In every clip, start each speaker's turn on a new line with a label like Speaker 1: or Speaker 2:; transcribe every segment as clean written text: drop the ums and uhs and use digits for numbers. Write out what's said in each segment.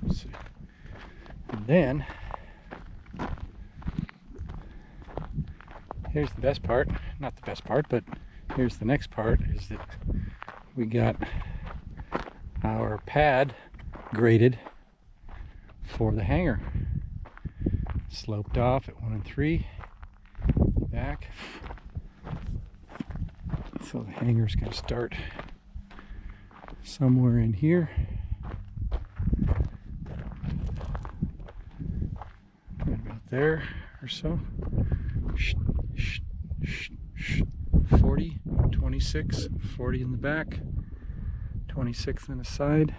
Speaker 1: Let's see. And then here's the best part. Not the best part, but here's the next part, is that we got our pad graded for the hangar. Sloped off at 1 and 3 back. So the hangar's going to start somewhere in here. Right about there or so. 40, 26, 40 in the back, 26 on the side.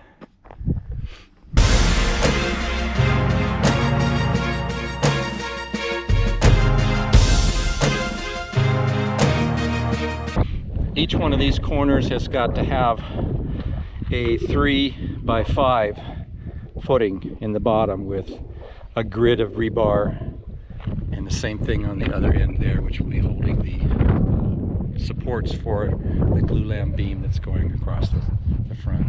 Speaker 1: Each one of these corners has got to have a 3 by 5 footing in the bottom with a grid of rebar, and the same thing on the other end there, which will be holding the supports for the glulam beam that's going across the front.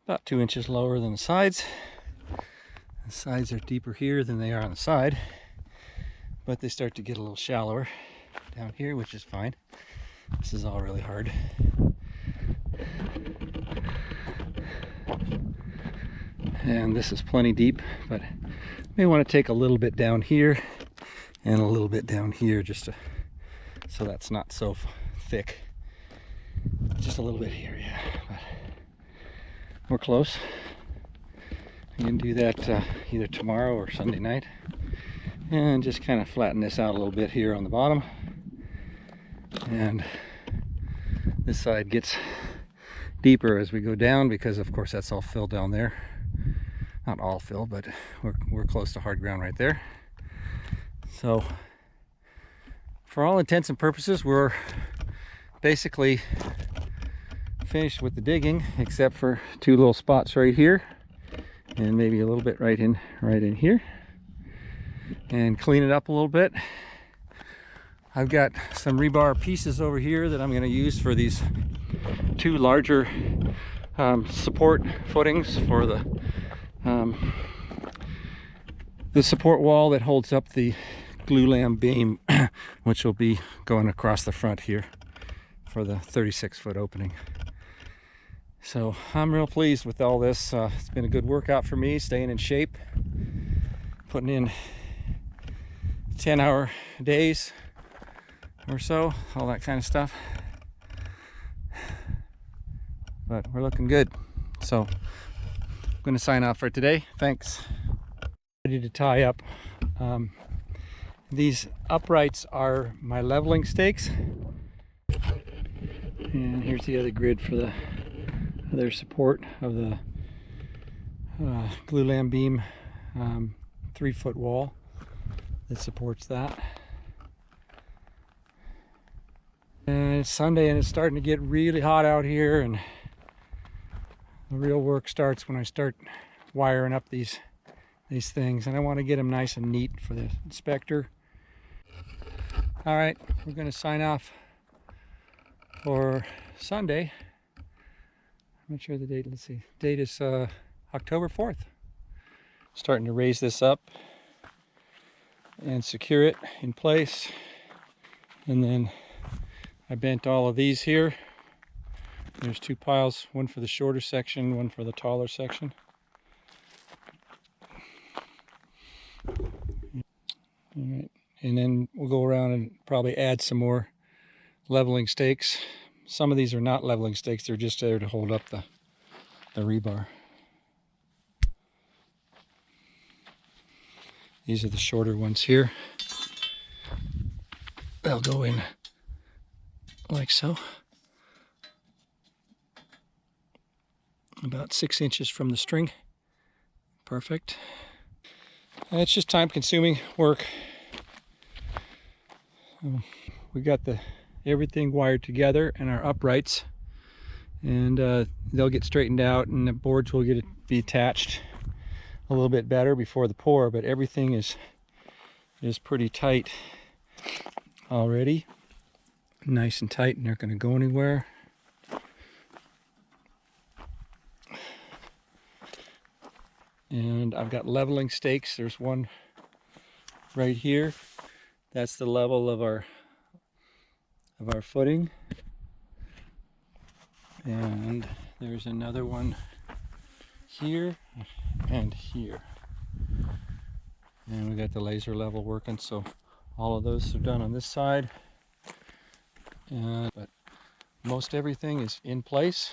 Speaker 1: About 2 inches lower than the sides. The sides are deeper here than they are on the side, but they start to get a little shallower down here, which is fine. This is all really hard. And this is plenty deep, but may want to take a little bit down here and a little bit down here, just to, so that's not so thick. Just a little bit here, yeah. But we're close. You can do that either tomorrow or Sunday night. And just kind of flatten this out a little bit here on the bottom. And this side gets deeper as we go down, because of course that's all filled down there. Not all filled, but we're close to hard ground right there. So for all intents and purposes, we're basically finished with the digging, except for two little spots right here, and maybe a little bit right in here, and clean it up a little bit. I've got some rebar pieces over here that I'm going to use for these two larger support footings for the support wall that holds up the glue beam, which will be going across the front here for the 36-foot opening. So I'm real pleased with all this. It's been a good workout for me, staying in shape, putting in 10-hour days or so, all that kind of stuff. But we're looking good. So I'm going to sign off for today. Thanks. Ready to tie up. These uprights are my leveling stakes. And here's the other grid for the other support of the glue beam 3-foot wall that supports that. And it's Sunday and it's starting to get really hot out here, and the real work starts when I start wiring up these things, and I want to get them nice and neat for the inspector. All right, we're going to sign off for Sunday. I'm not sure the date. Let's see. Date is October 4th. Starting to raise this up and secure it in place, and then I bent all of these here. There's two piles, one for the shorter section, one for the taller section. All right, and then we'll go around and probably add some more leveling stakes. Some of these are not leveling stakes, they're just there to hold up the rebar. These are the shorter ones here. They'll go in like so. About 6 inches from the string. Perfect. It's just time-consuming work. We got everything wired together and our uprights, and they'll get straightened out, and the boards will be attached a little bit better before the pour. But everything is pretty tight already, nice and tight, and they're going to go anywhere. And I've got leveling stakes. There's one right here. That's the level of our footing. And there's another one here and here. And we got the laser level working, so all of those are done on this side. But most everything is in place.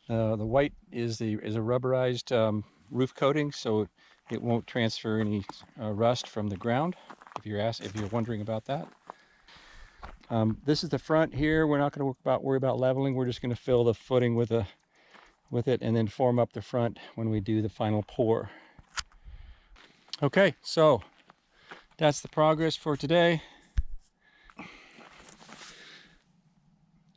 Speaker 1: The white is a rubberized roof coating, so it won't transfer any rust from the ground. If you're wondering about that, this is the front here. We're not going to worry about leveling. We're just going to fill the footing with it, and then form up the front when we do the final pour. Okay, so that's the progress for today.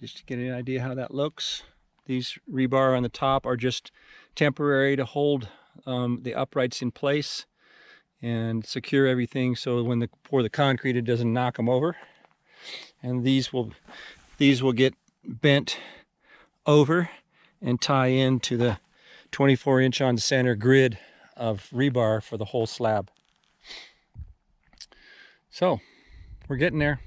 Speaker 1: Just to get an idea how that looks. These rebar on the top are just temporary to hold the uprights in place and secure everything, so when they pour the concrete, it doesn't knock them over. And these will get bent over and tie into the 24-inch on center grid of rebar for the whole slab. So we're getting there.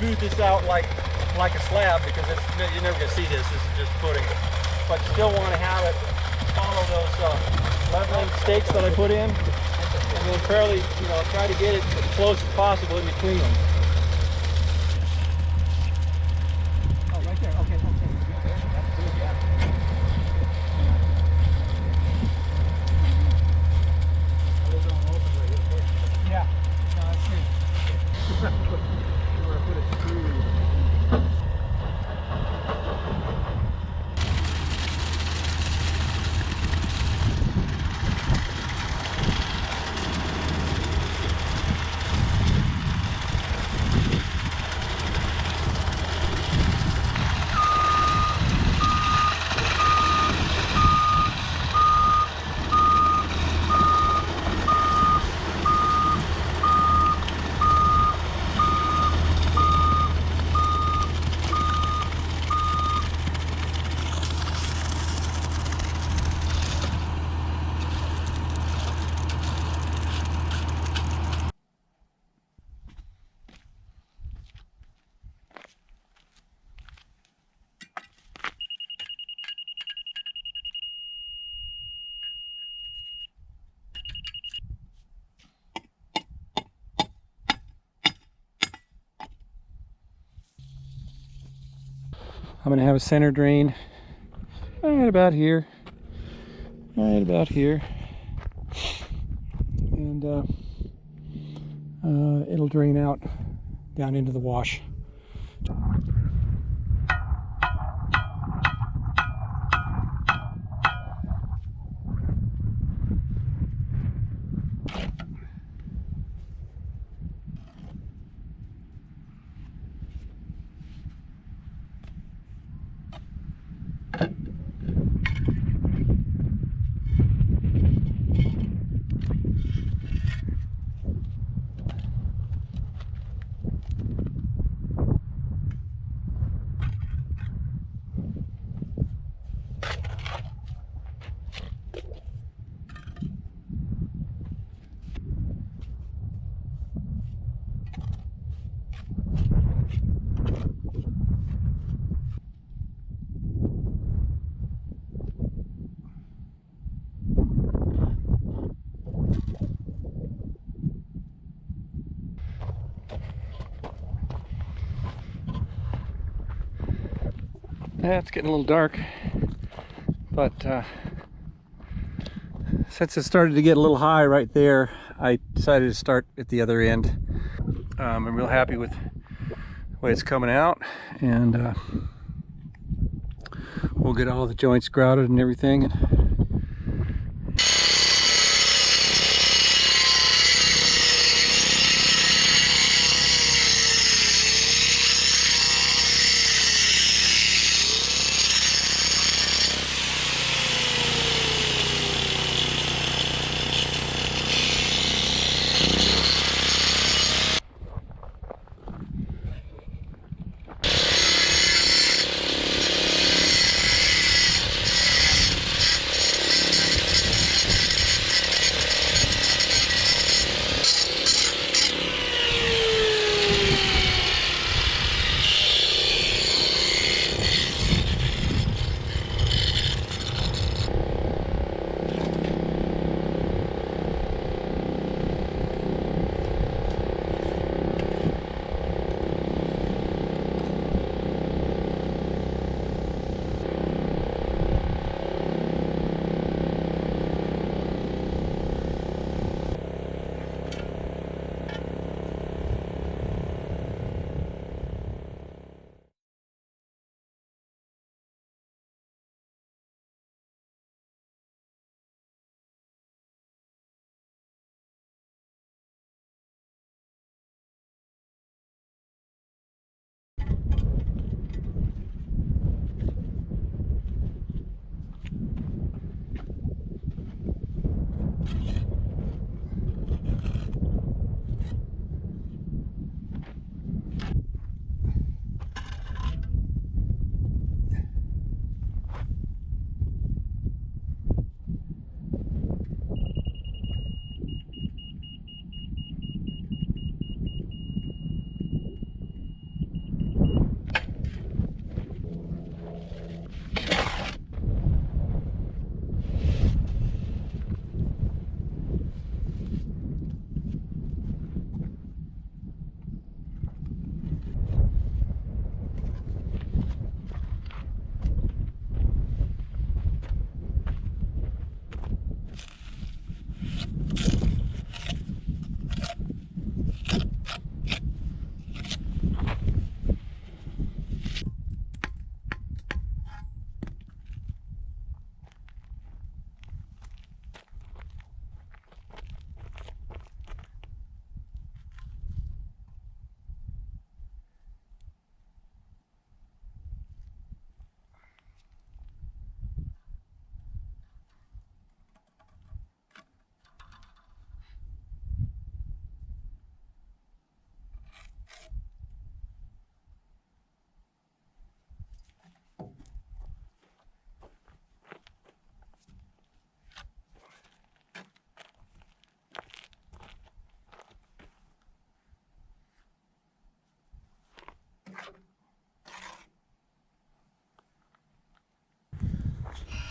Speaker 1: smooth this out like a slab, because it's, you're never going to see this. This is just footing. But still want to have it follow those leveling stakes that I put in, and then fairly, you know, try to get it as close as possible in between them.
Speaker 2: Oh, right there. Okay, okay. That's good, yeah. Yeah. No, that's good. Where I put a screw.
Speaker 1: I'm going to have a center drain right about here, and it'll drain out down into the wash. Yeah, it's getting a little dark, but since it started to get a little high right there, I decided to start at the other end. I'm real happy with the way it's coming out, and we'll get all the joints grouted and everything.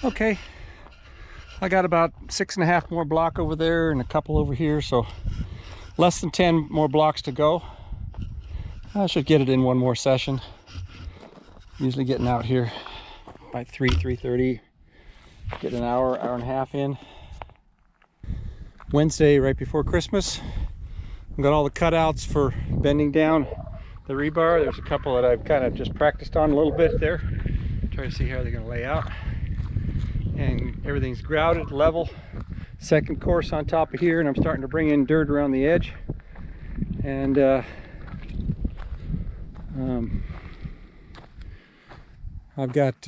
Speaker 1: Okay, I got about 6.5 more block over there and a couple over here, so less than 10 more blocks to go. I should get it in one more session. Usually getting out here by 3:30, get an hour and a half in. Wednesday, right before Christmas. I've got all the cutouts for bending down the rebar. There's a couple that I've kind of just practiced on a little bit there. Try to see how they're going to lay out. And everything's grouted, level. Second course on top of here, and I'm starting to bring in dirt around the edge. And I've got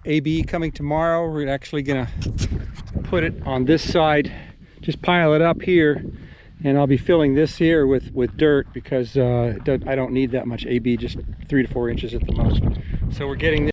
Speaker 1: AB coming tomorrow. We're actually going to put it on this side, just pile it up here, and I'll be filling this here with dirt because I don't need that much AB, just 3 to 4 inches at the most. So we're getting this.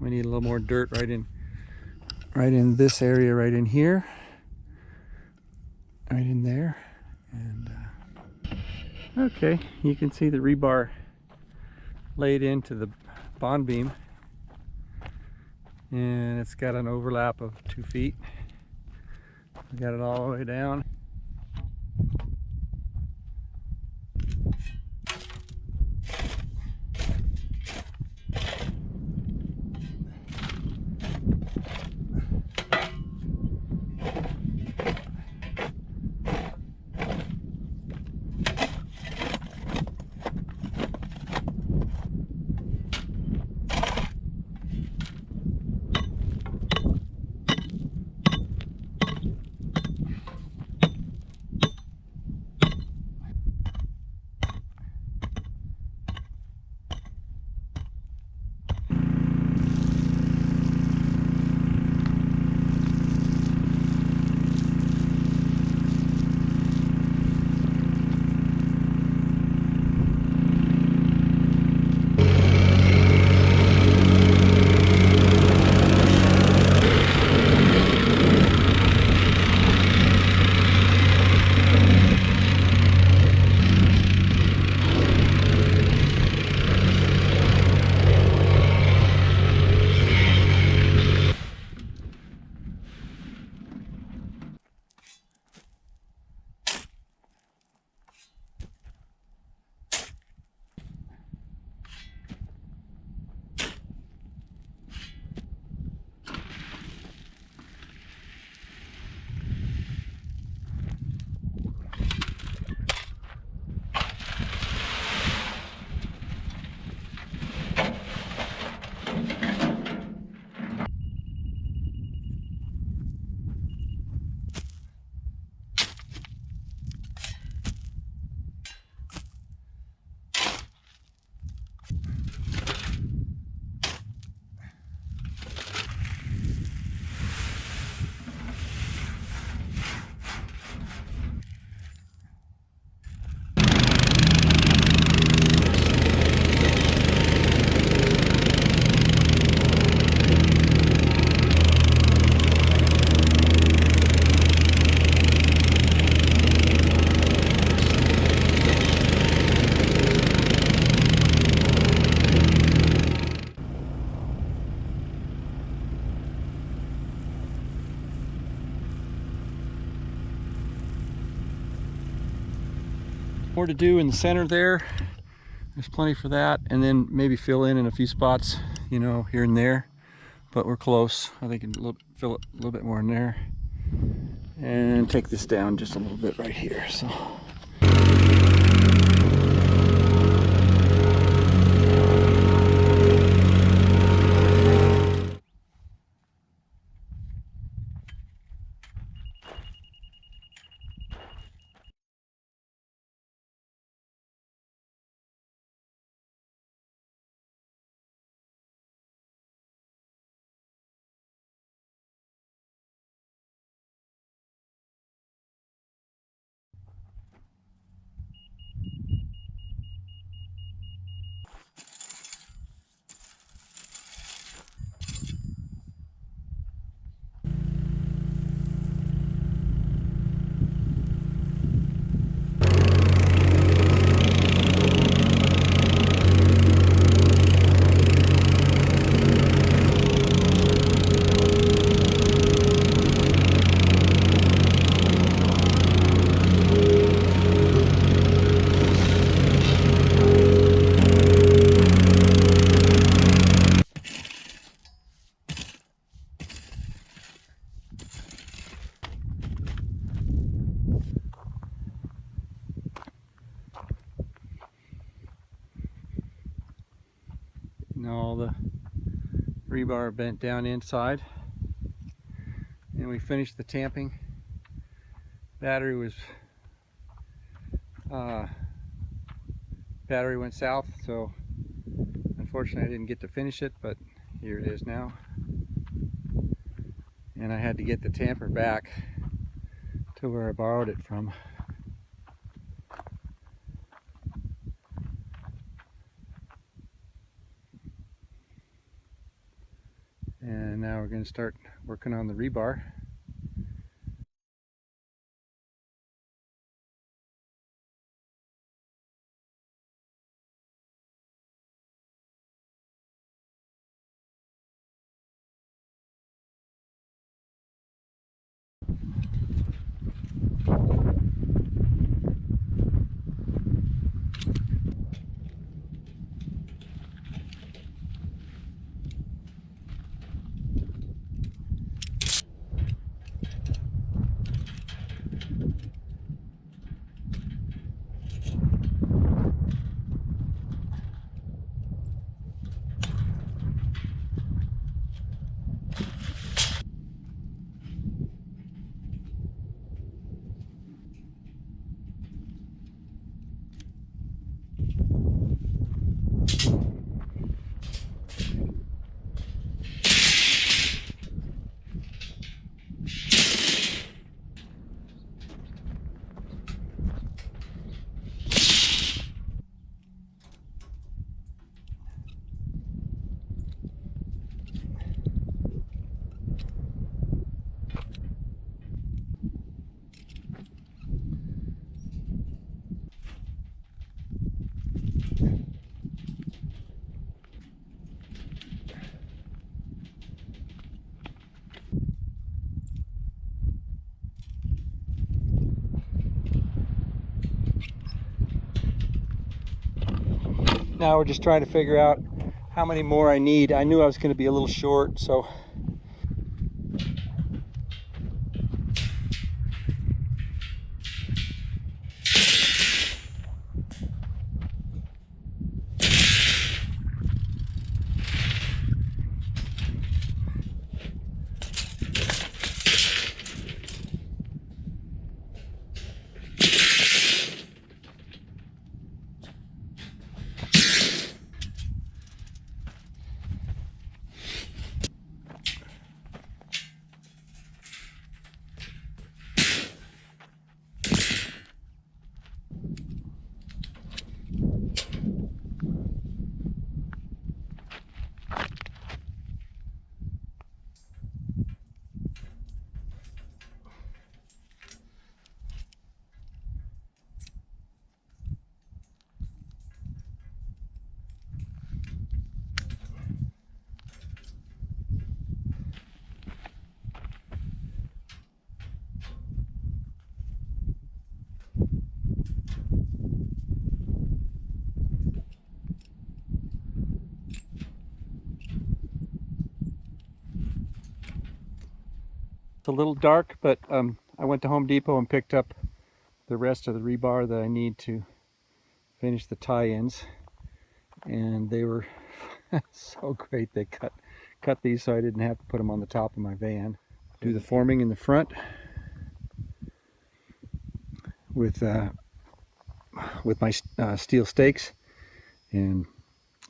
Speaker 1: We need a little more dirt right in this area, right in here, right in there. And okay, you can see the rebar laid into the bond beam, and it's got an overlap of 2 feet. We got it all the way down. More to do in the center there. There's plenty for that, and then maybe fill in a few spots, you know, here and there. But we're close. I think fill it a little bit more in there, and take this down just a little bit right here. So. Now all the rebar bent down inside, and we finished the tamping. Battery went south, so unfortunately I didn't get to finish it, but here it is now. And I had to get the tamper back to where I borrowed it from. And now we're going to start working on the rebar. Now we're just trying to figure out how many more I need. I knew I was going to be a little short, so a little dark, but I went to Home Depot and picked up the rest of the rebar that I need to finish the tie-ins, and they were so great. They cut these so I didn't have to put them on the top of my van. Do the forming in the front with my steel stakes, and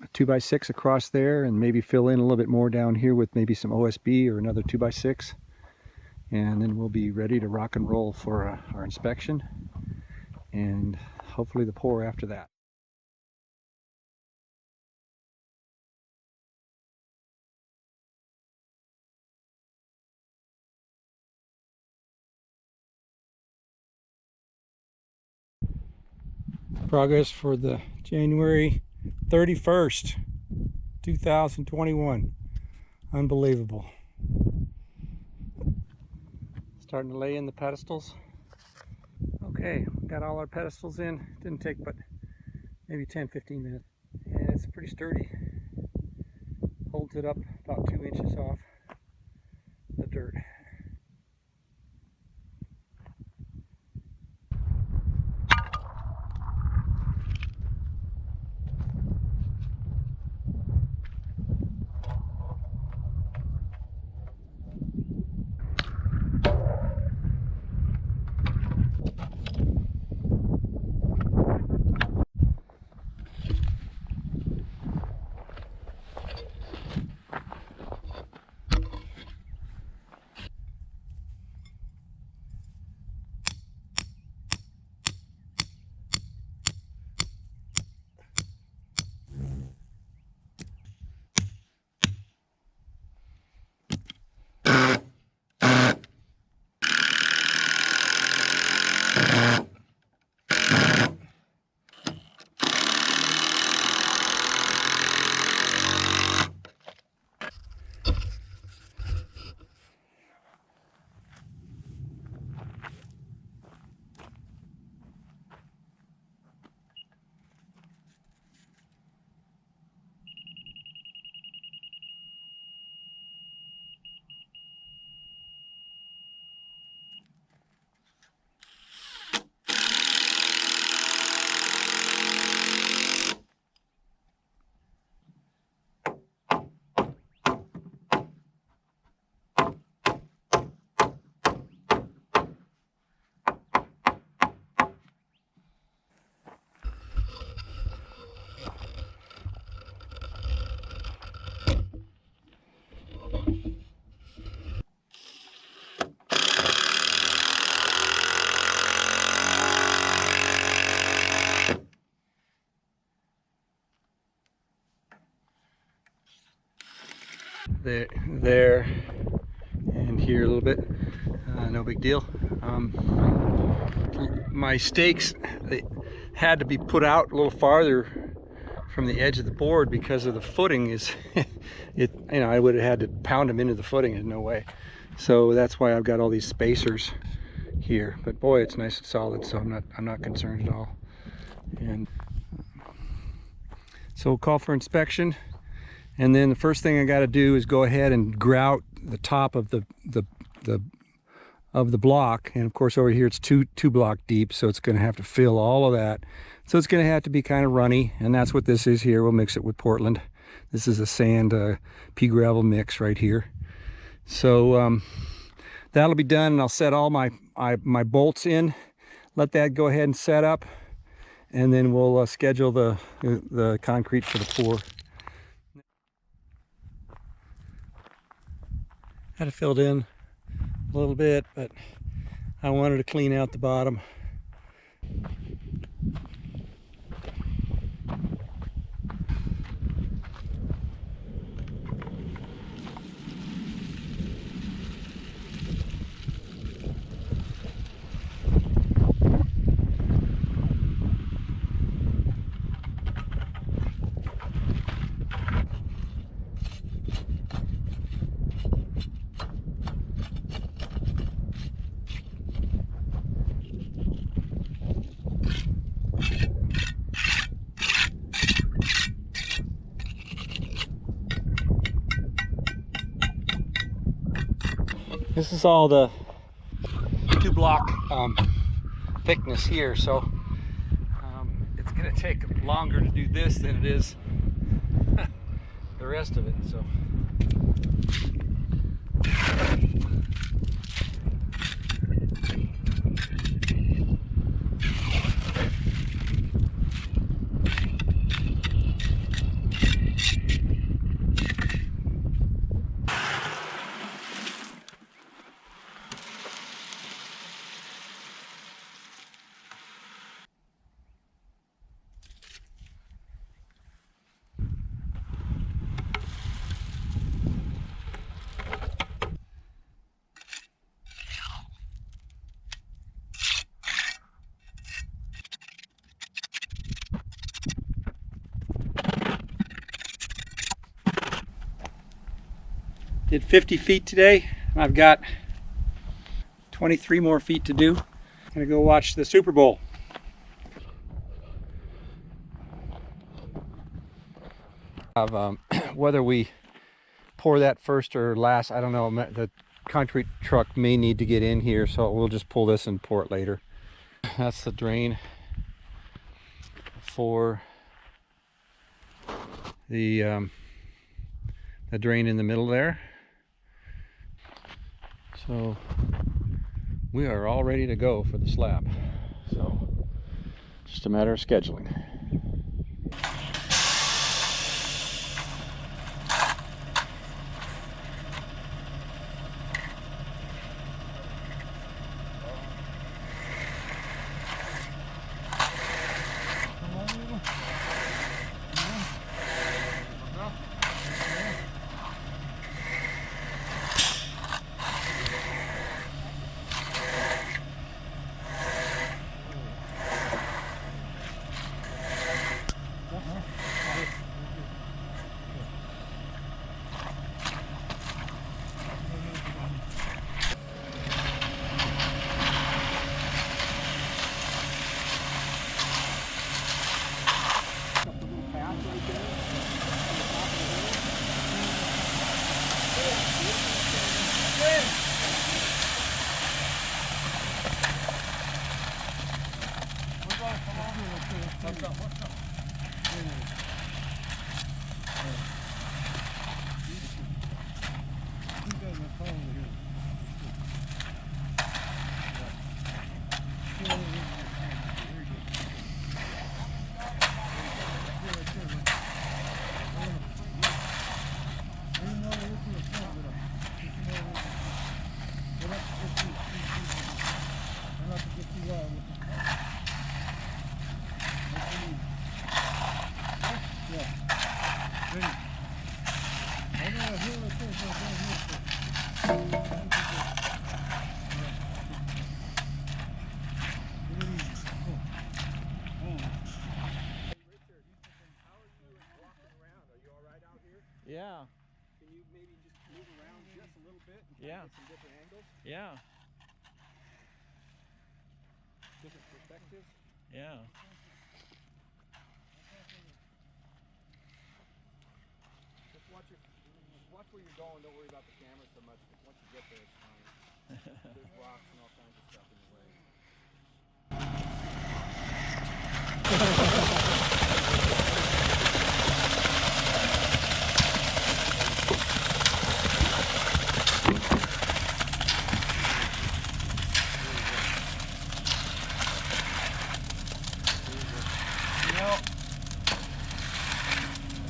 Speaker 1: a 2x6 across there, and maybe fill in a little bit more down here with maybe some OSB or another 2x6, and then we'll be ready to rock and roll for our inspection and hopefully the pour after that. Progress for the January 31st, 2021. Unbelievable. Starting to lay in the pedestals. Okay, got all our pedestals in. Didn't take but maybe 10-15 minutes. And it's pretty sturdy. Holds it up about 2 inches off the dirt. There, and here a little bit. No big deal. My stakes, they had to be put out a little farther from the edge of the board because of the footing. I would have had to pound them into the footing. There's no way. So that's why I've got all these spacers here. But boy, it's nice and solid, so I'm not concerned at all. And so we'll call for inspection. And then the first thing I got to do is go ahead and grout the top of the block. And of course over here it's two block deep, so it's going to have to fill all of that. So it's going to have to be kind of runny, and that's what this is here. We'll mix it with Portland. This is a sand pea gravel mix right here. So that'll be done, and I'll set all my bolts in. Let that go ahead and set up, and then we'll schedule the concrete for the pour. Had it filled in a little bit, but I wanted to clean out the bottom. This is all the 2-block thickness here, so it's going to take longer to do this than it is the rest of it. So. Did 50 feet today. I've got 23 more feet to do. I'm gonna go watch the Super Bowl. Whether we pour that first or last, I don't know. The concrete truck may need to get in here, so we'll just pull this and pour it later. That's the drain for the drain in the middle there. So we are all ready to go for the slab. So just a matter of scheduling.
Speaker 2: Yeah.
Speaker 1: Can you maybe just move around just a little bit and
Speaker 2: Yeah.
Speaker 1: get some different angles?
Speaker 2: Yeah.
Speaker 1: Different perspectives?
Speaker 2: Yeah.
Speaker 1: Just watch where you're going. Don't worry about the camera so much, because once you get there, it's fine. There's rocks and all kinds of stuff in the way.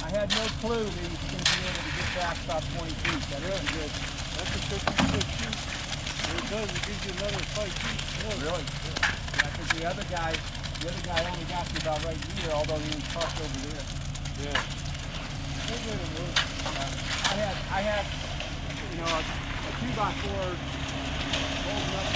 Speaker 1: I had no clue that he was going to be able to get back about 20 feet. That is good.
Speaker 3: That's a 56 feet. What it does, it gives you another 5 feet more.
Speaker 1: Really? Yeah, because the other guy only got to about right here, although he was parked over there.
Speaker 3: Yeah. We'll get it, Lou.
Speaker 1: I had, you know, a 2x4 holding up.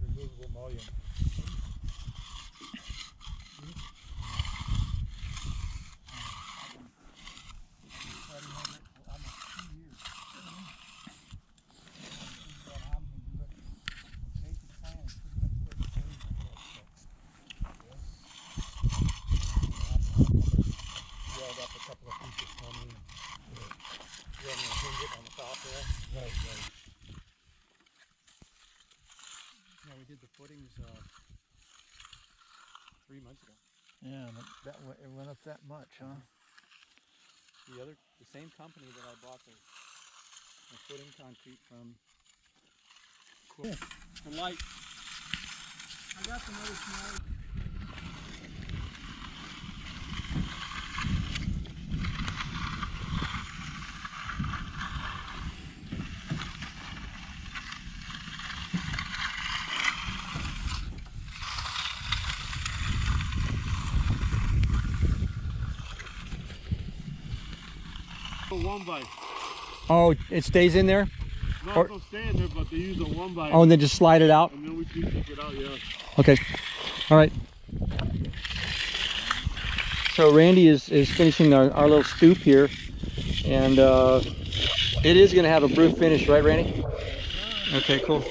Speaker 2: Removable mullion. Weld up a couple of pieces for me. We're going to hinge it on the top there. Right. Yeah, we did the footings 3 months ago.
Speaker 3: Yeah, but it went up that much, huh?
Speaker 1: The same company that I bought the footing concrete from.
Speaker 3: Yeah.
Speaker 2: The light. I got some other small.
Speaker 3: A 1x.
Speaker 1: Oh, it stays in there?
Speaker 3: Not
Speaker 1: Or-
Speaker 3: gonna stay in there, but they use a 1x.
Speaker 1: Oh, and then just slide it out?
Speaker 3: And then we can take it out, yeah.
Speaker 1: Okay. All right. So Randy is finishing our little stoop here. And it is going to have a roof finish, right, Randy? Okay, cool.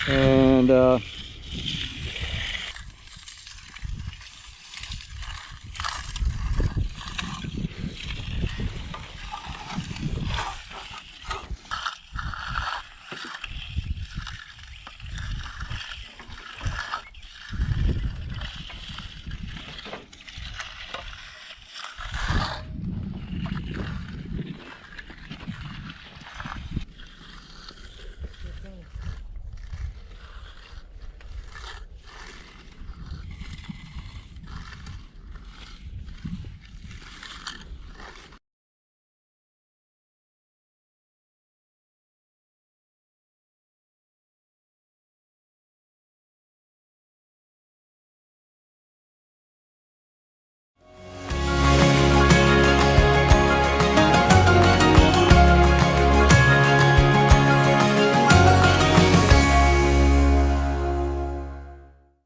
Speaker 1: And